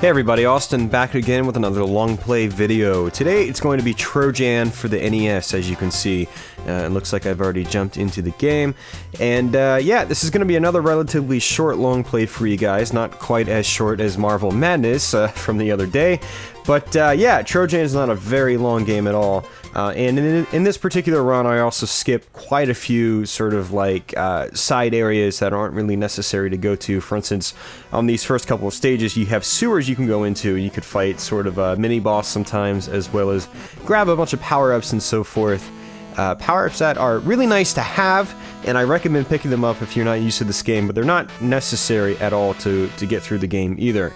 Hey everybody, Austin back again with another Longplay video. Today it's going to be Trojan for the NES, as you can see. It looks like I've already jumped into the game. And yeah, this is going to be another relatively short Longplay for you guys. Not quite as short as Marvel Madness from the other day. But yeah, Trojan is not a very long game at all. And in this particular run, I also skipped quite a few sort of like side areas that aren't really necessary to go to. For instance, on these first couple of stages, you have sewers you can go into. You could fight sort of a mini-boss sometimes, as well as grab a bunch of power-ups and so forth. Power-ups that are really nice to have, and I recommend picking them up if you're not used to this game, but they're not necessary at all to get through the game either.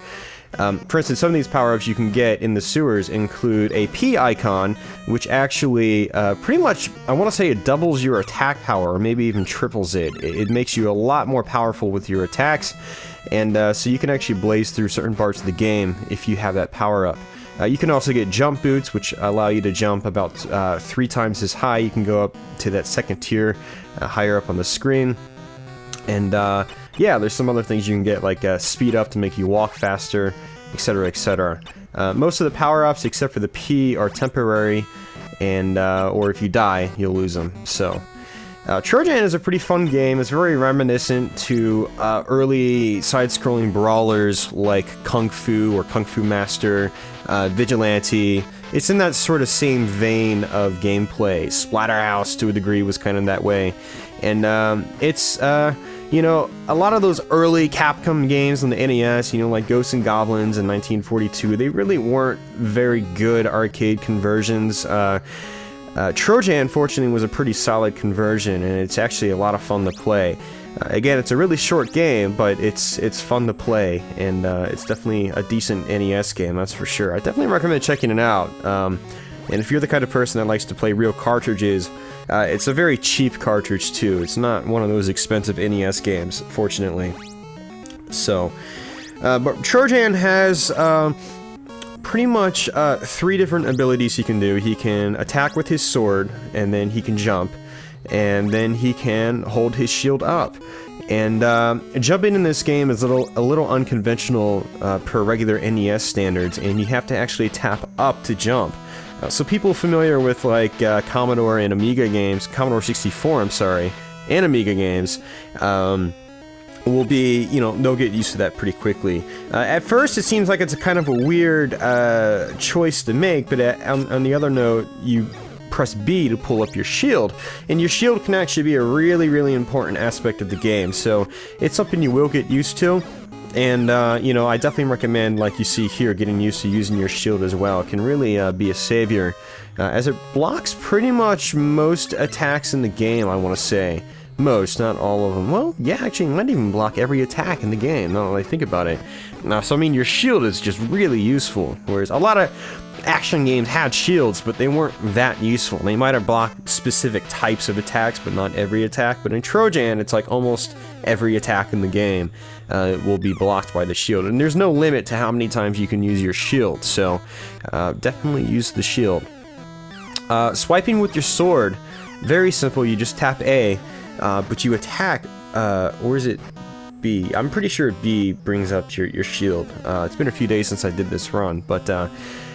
For instance, some of these power-ups you can get in the sewers include a P icon, which actually pretty much, I want to say it doubles your attack power, or maybe even triples it. It makes you a lot more powerful with your attacks, and so you can actually blaze through certain parts of the game if you have that power-up. You can also get jump boots, which allow you to jump about 3 times as high. You can go up to that second tier, higher up on the screen. And yeah, there's some other things you can get, like speed up to make you walk faster, etc, etc. Most of the power-ups, except for the P, are temporary, and or if you die, you'll lose them. So, Trojan is a pretty fun game. It's very reminiscent to early side-scrolling brawlers like Kung Fu or Kung Fu Master, Vigilante. It's in that sort of same vein of gameplay. Splatterhouse, to a degree, was kind of that way. And it's, you know, a lot of those early Capcom games on the NES, you know, like Ghosts and Goblins in 1942, they really weren't very good arcade conversions. Trojan, fortunately, was a pretty solid conversion, and it's actually a lot of fun to play. Again, it's a really short game, but it's fun to play, and it's definitely a decent NES game, that's for sure. I definitely recommend checking it out. And if you're the kind of person that likes to play real cartridges, it's a very cheap cartridge too. It's not one of those expensive NES games, fortunately. So, but Trojan has pretty much 3 different abilities he can do. He can attack with his sword, and then he can jump, and then he can hold his shield up. And jumping in this game is a little unconventional per regular NES standards, and you have to actually tap up to jump. So people familiar with like Commodore and Amiga games, Commodore 64, I'm sorry, and Amiga games, will be, you know, they'll get used to that pretty quickly. At first, it seems like it's a kind of a weird choice to make, but on the other note, you press B to pull up your shield, and your shield can actually be a really, really important aspect of the game, so it's something you will get used to. And, you know, I definitely recommend, like you see here, getting used to using your shield as well. It can really be a savior, as it blocks pretty much most attacks in the game, I want to say. Most, not all of them. Well, yeah, actually, it might even block every attack in the game, now that I think about it. So, I mean, your shield is just really useful, whereas a lot of action games had shields, but they weren't that useful. They might have blocked specific types of attacks, but not every attack. But in Trojan, it's like almost every attack in the game will be blocked by the shield. And there's no limit to how many times you can use your shield, so definitely use the shield. Swiping with your sword, very simple. You just tap A, but you attack, or is it B? I'm pretty sure B brings up your shield. It's been a few days since I did this run, but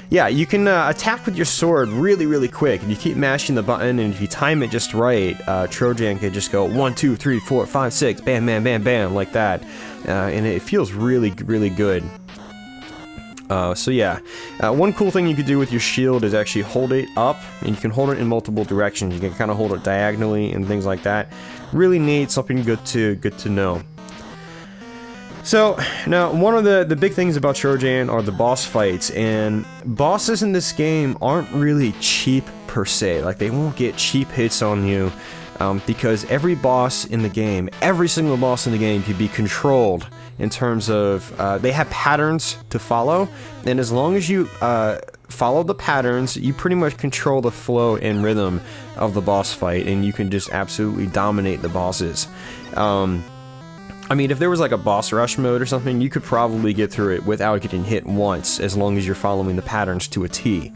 yeah, you can attack with your sword really, really quick. If you keep mashing the button, and if you time it just right, Trojan can just go 1, 2, 3, 4, 5, 6, bam, bam, bam, bam, like that. And it feels really, really good. So yeah, one cool thing you could do with your shield is actually hold it up, and you can hold it in multiple directions. You can kind of hold it diagonally and things like that. Really neat, something good to know. So, now, one of the big things about Trojan are the boss fights, and bosses in this game aren't really cheap per se. Like, they won't get cheap hits on you, because every boss in the game, every single boss in the game can be controlled in terms of, they have patterns to follow, and as long as you follow the patterns, you pretty much control the flow and rhythm of the boss fight, and you can just absolutely dominate the bosses. I mean, if there was like a boss rush mode or something, you could probably get through it without getting hit once, as long as you're following the patterns to a T.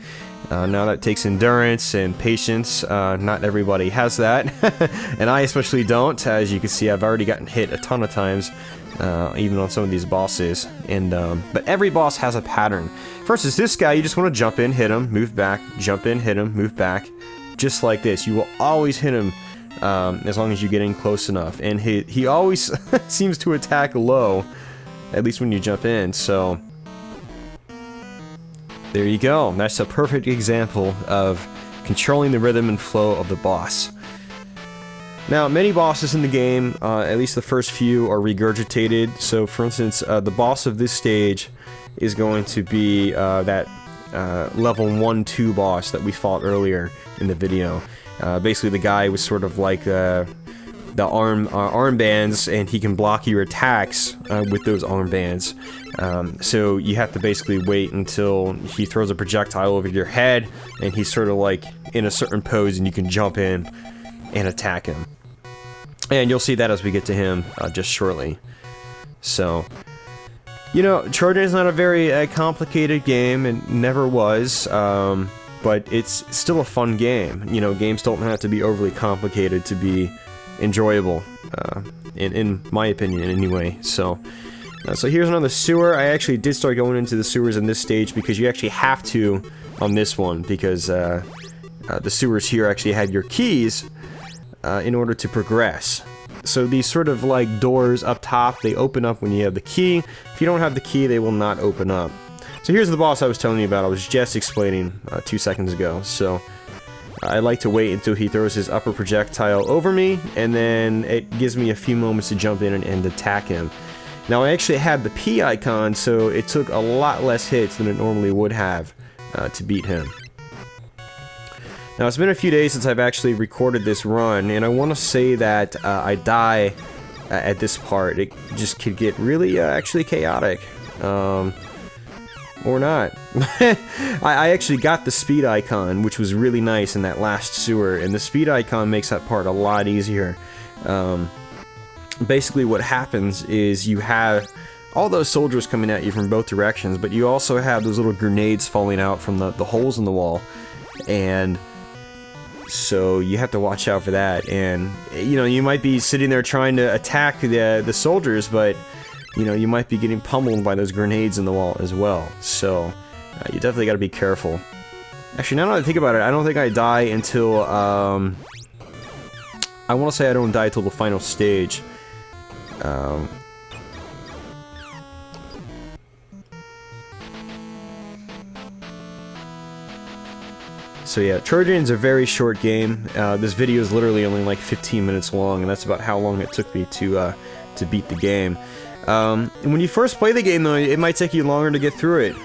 Now that takes endurance and patience. Not everybody has that, and I especially don't. As you can see, I've already gotten hit a ton of times even on some of these bosses. And but every boss has a pattern. First is this guy. You just want to jump in, hit him, move back, jump in, hit him, move back, just like this. You will always hit him as long as you get in close enough. And he always seems to attack low, at least when you jump in. So there you go. That's a perfect example of controlling the rhythm and flow of the boss. Now, many bosses in the game, at least the first few, are regurgitated. So, for instance, the boss of this stage is going to be that level 1-2 boss that we fought earlier in the video. Basically, the guy was sort of like the armbands, and he can block your attacks with those armbands. So you have to basically wait until he throws a projectile over your head, and he's sort of like in a certain pose, and you can jump in and attack him. And you'll see that as we get to him just shortly. So, you know, Trojan is not a very complicated game, and never was, but it's still a fun game. You know, games don't have to be overly complicated to be enjoyable, in my opinion anyway. So here's another sewer. I actually did start going into the sewers in this stage because you actually have to on this one, because the sewers here actually have your keys in order to progress. So these sort of like doors up top, they open up when you have the key. If you don't have the key, they will not open up. So here's the boss I was telling you about. I was just explaining 2 seconds ago. So I like to wait until he throws his upper projectile over me, and then it gives me a few moments to jump in and attack him. Now, I actually had the P icon, so it took a lot less hits than it normally would have to beat him. Now, it's been a few days since I've actually recorded this run, and I want to say that I die at this part. It just could get really actually chaotic. Or not. I actually got the speed icon, which was really nice in that last sewer, and the speed icon makes that part a lot easier. Basically what happens is you have all those soldiers coming at you from both directions, but you also have those little grenades falling out from the holes in the wall, and so you have to watch out for that. And you know, you might be sitting there trying to attack the soldiers, but you know, you might be getting pummeled by those grenades in the wall as well. So you definitely got to be careful. Actually, now that I think about it, I don't think I die until I want to say I don't die till the final stage. So yeah, Trojan's a very short game. This video is literally only like 15 minutes long, and that's about how long it took me to beat the game. And when you first play the game, though, it might take you longer to get through it.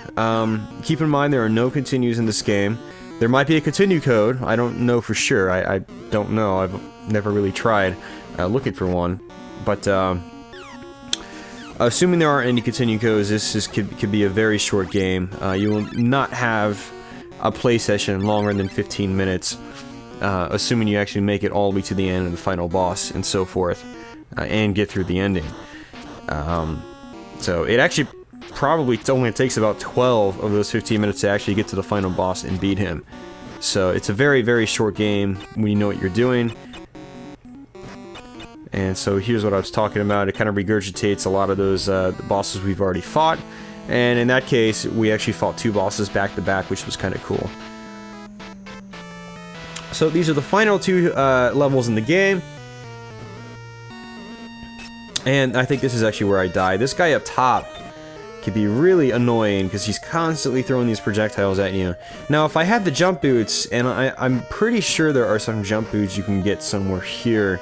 Keep in mind there are no continues in this game. There might be a continue code. I don't know for sure. I don't know. I've never really tried looking for one. But assuming there aren't any continue codes, this could be a very short game. You will not have a play session longer than 15 minutes, assuming you actually make it all the way to the end of the final boss and so forth, and get through the ending. So it actually probably only takes about 12 of those 15 minutes to actually get to the final boss and beat him. So it's a very, very short game when you know what you're doing. And so here's what I was talking about. It kind of regurgitates a lot of those bosses we've already fought. And in that case, we actually fought 2 bosses back to back, which was kind of cool. So these are the final 2 levels in the game. And I think this is actually where I die. This guy up top can be really annoying because he's constantly throwing these projectiles at you. Now, if I had the jump boots, and I'm pretty sure there are some jump boots you can get somewhere here.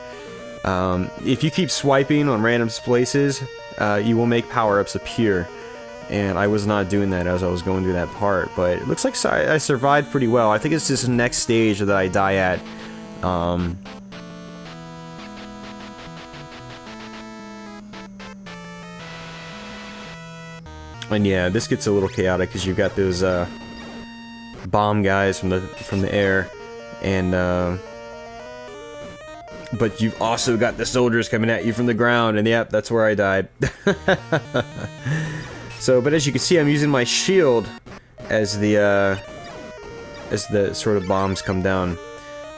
If you keep swiping on random places, you will make power-ups appear. And I was not doing that as I was going through that part, but it looks like I survived pretty well. I think it's this next stage that I die at. And yeah, this gets a little chaotic because you've got those bomb guys from the air, and but you've also got the soldiers coming at you from the ground, and yep, that's where I died. So, but as you can see, I'm using my shield as the sort of bombs come down.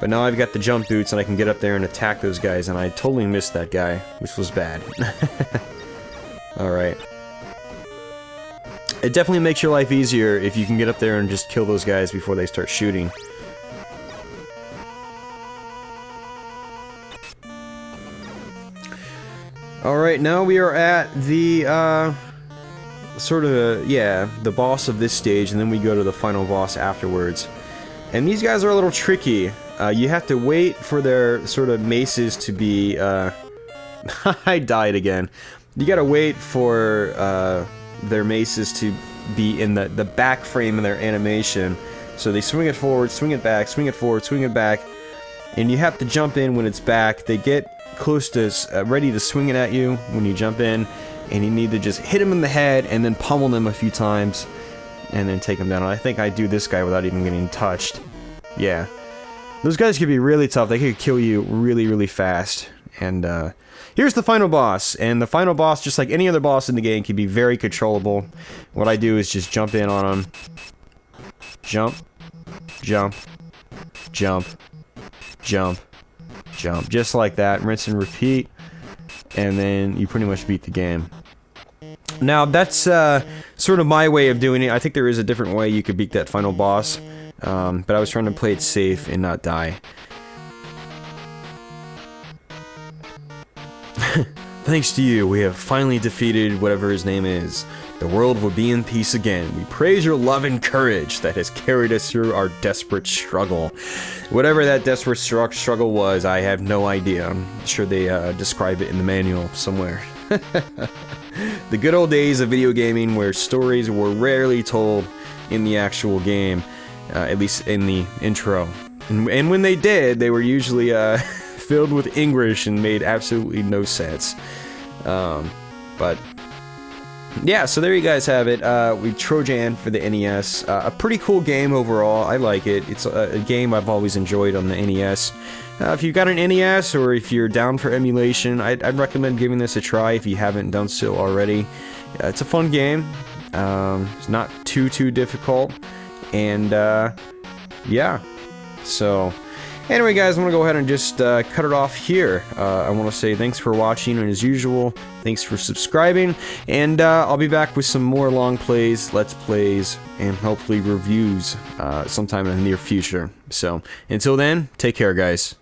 But now I've got the jump boots, and I can get up there and attack those guys, and I totally missed that guy, which was bad. Alright. It definitely makes your life easier if you can get up there and just kill those guys before they start shooting. Alright, now we are at the, sort of, yeah, the boss of this stage, and then we go to the final boss afterwards. And these guys are a little tricky. You have to wait for their sort of maces to be, I died again. You gotta wait for, their maces to be in the back frame of their animation. So they swing it forward, swing it back, swing it forward, swing it back, and you have to jump in when it's back. They get close to ready to swing it at you when you jump in, and you need to just hit them in the head and then pummel them a few times and then take them down. I think I do this guy without even getting touched. Yeah. Those guys could be really tough. They could kill you really, really fast. And here's the final boss. And the final boss, just like any other boss in the game, can be very controllable. What I do is just jump in on them. Jump. Jump. Jump. Jump. Jump. Just like that. Rinse and repeat. And then you pretty much beat the game. Now, that's sort of my way of doing it. I think there is a different way you could beat that final boss. But I was trying to play it safe and not die. Thanks to you, we have finally defeated whatever his name is. The world will be in peace again. We praise your love and courage that has carried us through our desperate struggle. Whatever that desperate struggle was, I have no idea. I'm sure they describe it in the manual somewhere. The good old days of video gaming where stories were rarely told in the actual game, at least in the intro. And when they did, they were usually filled with English and made absolutely no sense. But yeah, so there you guys have it. We Trojan for the NES. A pretty cool game overall. I like it. It's a game I've always enjoyed on the NES. If you've got an NES or if you're down for emulation, I'd recommend giving this a try if you haven't done so already. It's a fun game. It's not too difficult. And yeah. So anyway, guys, I'm going to go ahead and just cut it off here. I want to say thanks for watching, and as usual, thanks for subscribing, and I'll be back with some more long plays, let's plays, and hopefully reviews sometime in the near future. So, until then, take care, guys.